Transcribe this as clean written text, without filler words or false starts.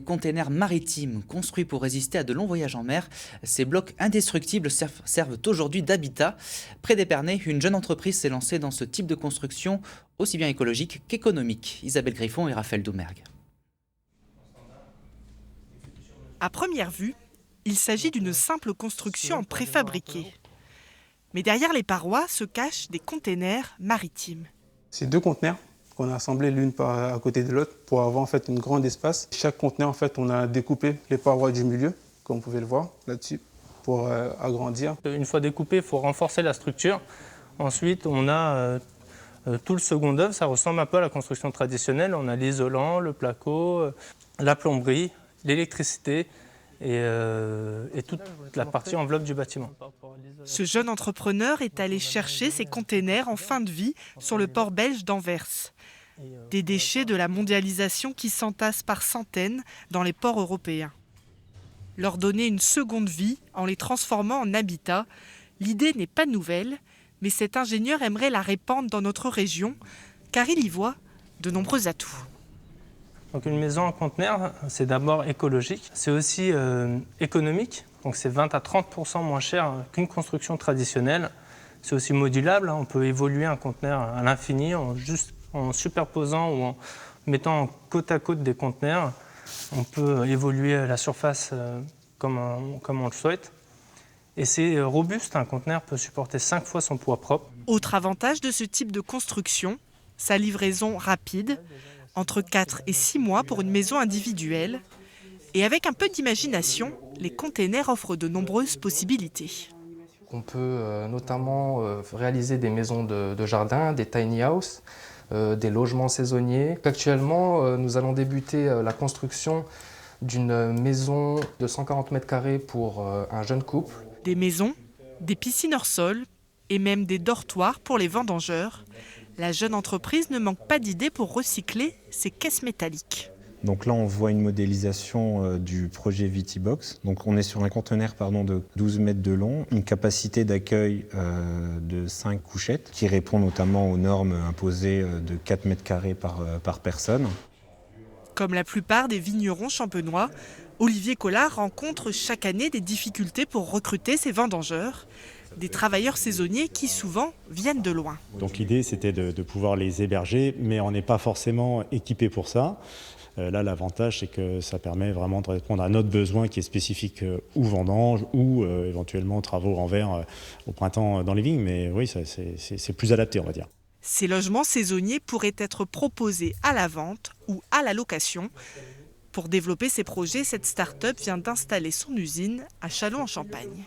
Containers maritimes construits pour résister à de longs voyages en mer, ces blocs indestructibles servent aujourd'hui d'habitat. Près d'Épernay, une jeune entreprise s'est lancée dans ce type de construction, aussi bien écologique qu'économique. Isabelle Griffon et Raphaël Doumergue. À première vue, il s'agit d'une simple construction en préfabriqué. Mais derrière les parois se cachent des containers maritimes. C'est 2 conteneurs qu'on a assemblés l'une à côté de l'autre pour avoir en fait une grande espace. Chaque conteneur, en fait, on a découpé les parois du milieu, comme vous pouvez le voir là-dessus, pour agrandir. Une fois découpé, il faut renforcer la structure. Ensuite, on a tout le second œuvre. Ça ressemble un peu à la construction traditionnelle. On a l'isolant, le placo, la plomberie, l'électricité et toute la partie enveloppe du bâtiment. Ce jeune entrepreneur est allé chercher ces containers en fin de vie sur le port belge d'Anvers. Des déchets de la mondialisation qui s'entassent par centaines dans les ports européens. Leur donner une seconde vie en les transformant en habitat, l'idée n'est pas nouvelle, mais cet ingénieur aimerait la répandre dans notre région, car il y voit de nombreux atouts. Donc une maison en conteneur, c'est d'abord écologique, c'est aussi économique, donc c'est 20 à 30% moins cher qu'une construction traditionnelle. C'est aussi modulable, on peut évoluer un conteneur à l'infini en superposant ou en mettant côte à côte des conteneurs. On peut évoluer la surface comme on le souhaite. Et c'est robuste, un conteneur peut supporter 5 fois son poids propre. Autre avantage de ce type de construction, sa livraison rapide, entre 4 et 6 mois pour une maison individuelle. Et avec un peu d'imagination, les containers offrent de nombreuses possibilités. On peut notamment réaliser des maisons de jardin, des tiny houses, des logements saisonniers. Actuellement, nous allons débuter la construction d'une maison de 140 mètres carrés pour un jeune couple. Des maisons, des piscines hors sol et même des dortoirs pour les vendangeurs. La jeune entreprise ne manque pas d'idées pour recycler ses caisses métalliques. Donc là, on voit une modélisation du projet VitiBox. Donc on est sur un conteneur de 12 mètres de long, une capacité d'accueil de 5 couchettes qui répond notamment aux normes imposées de 4 mètres carrés par personne. Comme la plupart des vignerons champenois, Olivier Collard rencontre chaque année des difficultés pour recruter ses vendangeurs, des travailleurs saisonniers qui souvent viennent de loin. Donc l'idée, c'était de pouvoir les héberger, mais on n'est pas forcément équipé pour ça. Là, l'avantage, c'est que ça permet vraiment de répondre à notre besoin qui est spécifique ou vendange ou éventuellement travaux en verre au printemps dans les vignes. Mais oui, c'est plus adapté, on va dire. Ces logements saisonniers pourraient être proposés à la vente ou à la location. Pour développer ces projets, cette start-up vient d'installer son usine à Châlons-en-Champagne.